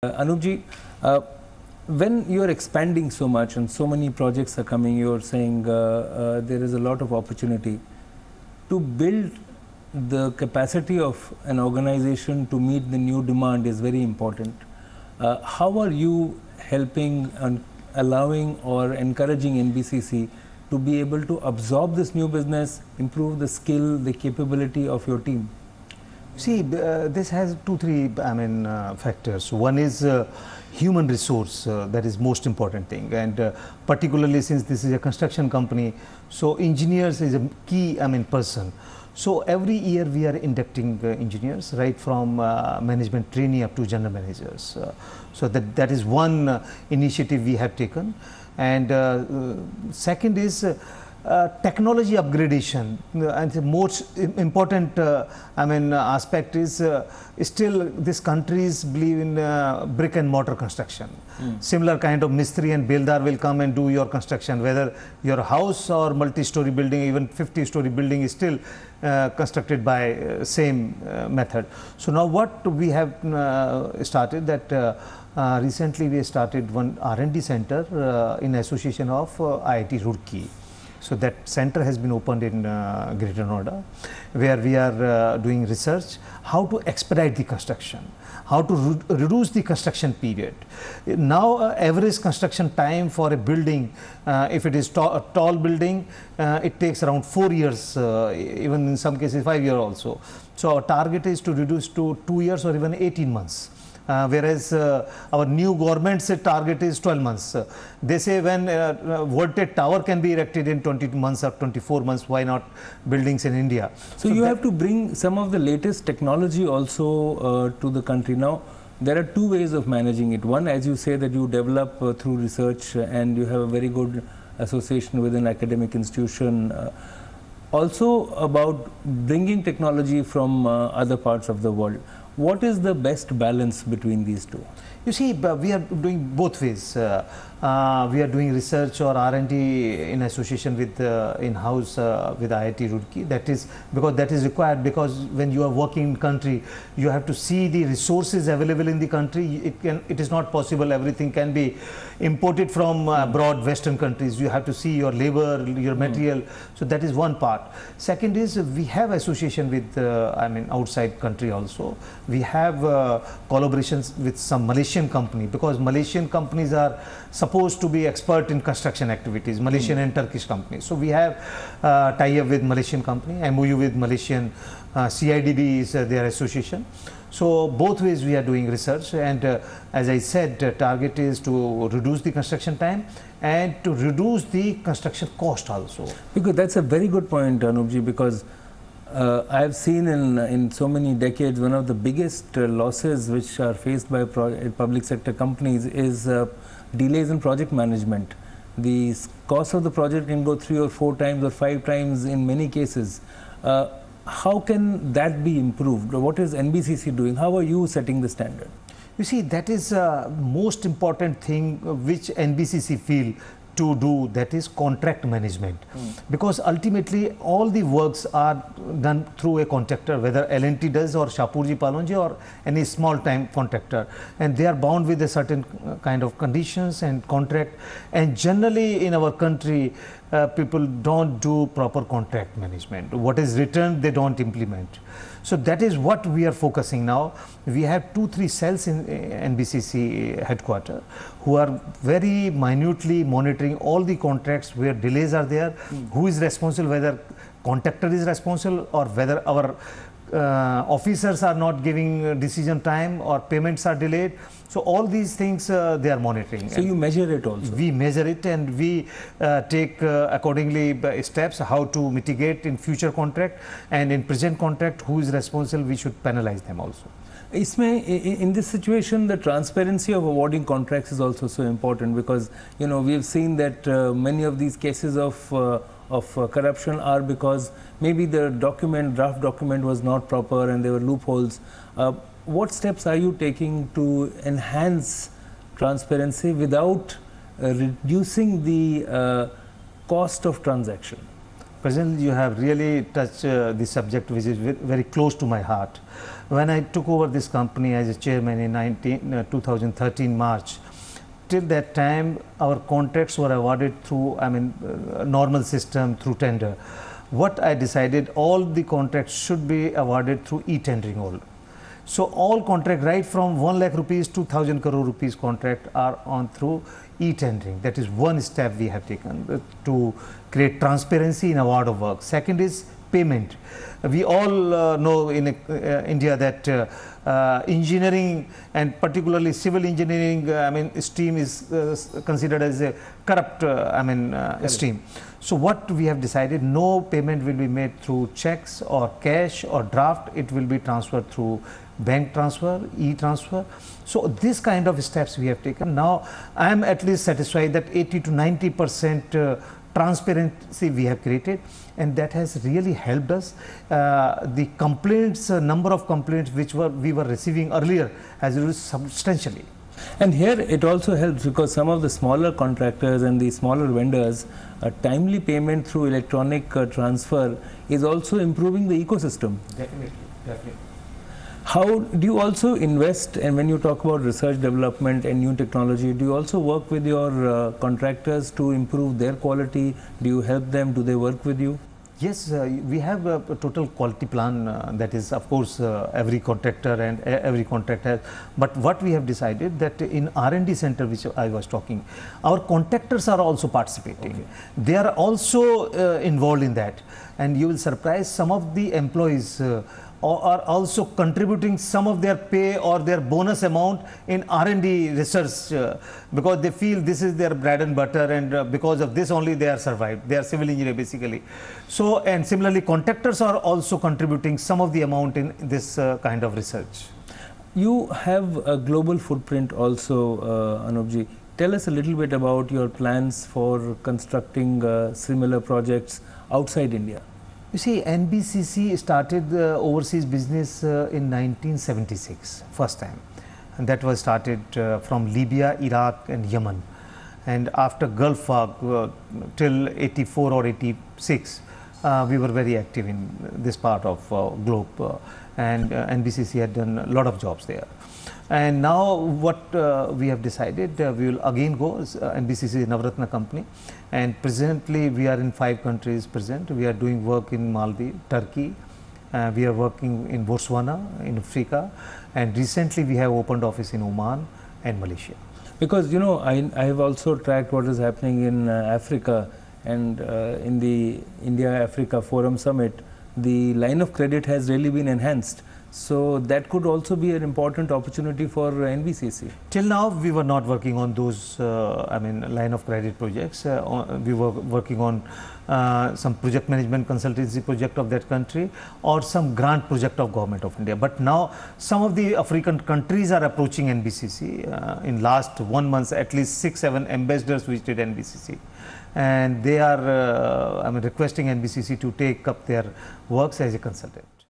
Anupji, when you are expanding so much and so many projects are coming, you are saying there is a lot of opportunity to build the capacity of an organization to meet the new demand is very important. How are you helping and allowing or encouraging NBCC to be able to absorb this new business, improve the skill, the capability of your team? See, this has three factors. One is human resource, that is most important thing, and particularly since this is a construction company, so engineers is a key person. So every year we are inducting engineers, right from management trainee up to general managers. So that is one initiative we have taken, and second is technology upgradation, and the most important aspect is still this countries believe in brick and mortar construction. Similar kind of Mistri and Beldar will come and do your construction, whether your house or multi-story building, even 50-story building is still constructed by same method. So now what we have started that recently we started one R&D center in association of IIT Roorkee. So that center has been opened in Greater Noida, where we are doing research how to expedite the construction, how to reduce the construction period. Now average construction time for a building, if it is a tall building, it takes around 4 years, even in some cases 5 years also. So our target is to reduce to 2 years or even 18 months. Whereas our new government's target is 12 months. They say when vaulted tower can be erected in 20 months or 24 months, why not buildings in India? So you have to bring some of the latest technology also to the country. Now, there are two ways of managing it. One, as you say, that you develop through research and you have a very good association with an academic institution. Also about bringing technology from other parts of the world. What is the best balance between these two? You see, we are doing both ways. We are doing research or R&D in association with in-house with IIT Roorkee. That is because that is required, because when you are working in country, you have to see the resources available in the country. It is not possible everything can be imported from abroad Western countries. You have to see your labor, your material. So that is one part. Second is we have association with outside country also. We have collaborations with some Malaysian company, because Malaysian companies are supposed to be expert in construction activities, Malaysian and Turkish companies. So we have tie-up with Malaysian company, MOU with Malaysian, CIDB is their association. So both ways we are doing research, and as I said, target is to reduce the construction time and to reduce the construction cost also. Because that's a very good point, Anupji, because I have seen in so many decades, one of the biggest losses which are faced by public sector companies is delays in project management. The cost of the project can go 3 or 4 times or 5 times in many cases. How can that be improved? What is NBCC doing? How are you setting the standard? You see, that is most important thing which NBCC feel to do, that is contract management. Because ultimately all the works are done through a contractor, whether L&T does or Shapoorji Pallonji or any small time contractor, and they are bound with a certain kind of conditions and contract, and generally in our country people don't do proper contract management. What is written they don't implement. So that is what we are focusing now. We have 2-3 cells in NBCC headquarters who are very minutely monitoring all the contracts where delays are there, who is responsible, whether contractor is responsible or whether our officers are not giving decision time or payments are delayed. So all these things they are monitoring. So you measure it also? We measure it, and we take accordingly steps how to mitigate in future contract, and in present contract who is responsible, we should penalize them also. In this situation, the transparency of awarding contracts is also so important, because we have seen that many of these cases of corruption are because maybe the draft document was not proper and there were loopholes. What steps are you taking to enhance transparency without reducing the cost of transaction? President, you have really touched the subject which is very close to my heart. When I took over this company as a chairman in 2013 March, till that time our contracts were awarded through, normal system, through tender. What I decided, all the contracts should be awarded through e-tendering all. So all contract, right from 1 lakh rupees to 1000 crore rupees contract, are on through e-tendering. That is one step we have taken to create transparency in award of work. Second is payment. We all know in India that engineering, and particularly civil engineering, stream is considered as a corrupt stream. So what we have decided, no payment will be made through checks or cash or draft. It will be transferred through bank transfer, e-transfer. So this kind of steps we have taken. Now I am at least satisfied that 80 to 90% transparency we have created, and that has really helped us. The complaints, number of complaints which we were receiving earlier has reduced substantially. And here it also helps because some of the smaller contractors and the smaller vendors, a timely payment through electronic transfer is also improving the ecosystem. Definitely, definitely. How do you also invest, and when you talk about research development and new technology, do you also work with your contractors to improve their quality? Do you help them? Do they work with you? Yes, we have a total quality plan that is, of course, every contractor and every contract has. But what we have decided that in R&D center, which I was talking, our contractors are also participating. Okay. They are also involved in that, and you will surprise, some of the employees are also contributing some of their pay or their bonus amount in R&D research because they feel this is their bread and butter, and because of this only they are survived. They are civil engineer basically. So, and similarly contractors are also contributing some of the amount in this kind of research. You have a global footprint also, Anupji. Tell us a little bit about your plans for constructing similar projects outside India. You see, NBCC started the overseas business in 1976, first time. And that was started from Libya, Iraq and Yemen. And after Gulf War till 84 or 86, we were very active in this part of globe. And NBCC had done a lot of jobs there. And now what we have decided, we will again go, NBCC is a Navratna company, and presently we are in 5 countries present. We are doing work in Maldives, Turkey, we are working in Botswana, in Africa, and recently we have opened office in Oman and Malaysia. Because you know, I have also tracked what is happening in Africa, and in the India-Africa Forum Summit, the line of credit has really been enhanced. So that could also be an important opportunity for NBCC. Till now, we were not working on those, line of credit projects. We were working on some project management consultancy project of that country or some grant project of Government of India. But now, some of the African countries are approaching NBCC. In last 1 month, at least 6-7 ambassadors visited NBCC. And they are requesting NBCC to take up their works as a consultant.